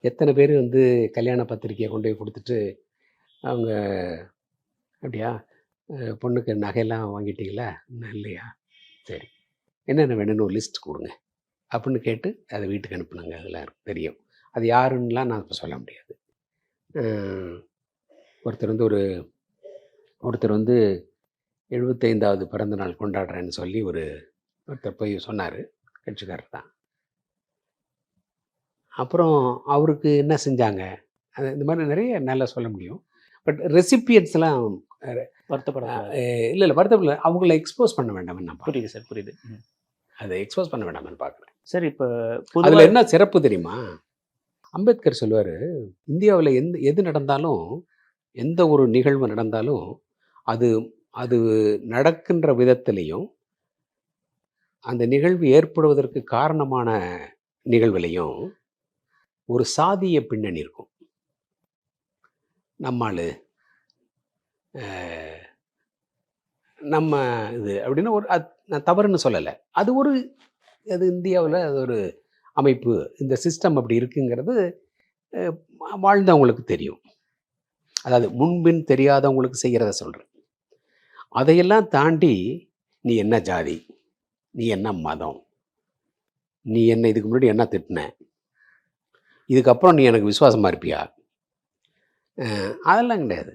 எத்தனை பேர் வந்து கல்யாண பத்திரிக்கையை கொண்டு போய் கொடுத்துட்டு அவங்க அப்படியா பொண்ணுக்கு நகையெல்லாம் வாங்கிட்டீங்களா? இன்னும் இல்லையா? சரி. என்னென்ன வேணும்னு ஒரு லிஸ்ட் கொடுங்க அப்படின்னு கேட்டு அதை வீட்டுக்கு அனுப்புனாங்க. அதெல்லாம் தெரியும். அது யாருன்னெலாம் நான் இப்போ சொல்ல முடியாது. ஒருத்தர் வந்து ஒருத்தர் வந்து 75வது பிறந்த நாள் கொண்டாடுறேன்னு சொல்லி ஒருத்தர் போய் சொன்னார். கட்சிக்காரர் தான். அப்புறம் அவருக்கு என்ன செஞ்சாங்க? இந்த மாதிரி நிறைய நல்லா சொல்ல முடியும். பட் ரெசிபியன்ஸ்லாம் வருத்தப்படாது. இல்லை வருத்தப்படல. அவங்கள எக்ஸ்போஸ் பண்ண வேண்டாம்னு நான் புரியுது சார், புரியுது. அதை எக்ஸ்போஸ் பண்ண வேண்டாம்னு பார்க்குறேன். சார் இப்போ அதில் என்ன சிறப்பு தெரியுமா? அம்பேத்கர் சொல்லுவார், இந்தியாவில் எது நடந்தாலும், எந்த ஒரு நிகழ்வு நடந்தாலும் அது அது நடக்கின்ற விதத்திலையும் அந்த நிகழ்வு ஏற்படுவதற்கு காரணமான நிகழ்வுலையும் ஒரு சாதிய பின்னணி இருக்கும். நம்மால் நம்ம இது அப்படின்னு நான் தவறுன்னு சொல்லலை. அது இந்தியாவில் அது ஒரு அமைப்பு, இந்த சிஸ்டம் அப்படி இருக்குங்கிறது வாழ்ந்தவங்களுக்கு தெரியும். அதாவது முன்பின் தெரியாதவங்களுக்கு செய்கிறத சொல்கிறேன். அதையெல்லாம் தாண்டி நீ என்ன ஜாதி, நீ என்ன மதம், நீ என்ன இதுக்கு முன்னாடி என்ன திட்டின, இதுக்கப்புறம் நீ எனக்கு விசுவாசமாக இருப்பியா, அதெல்லாம் கிடையாது.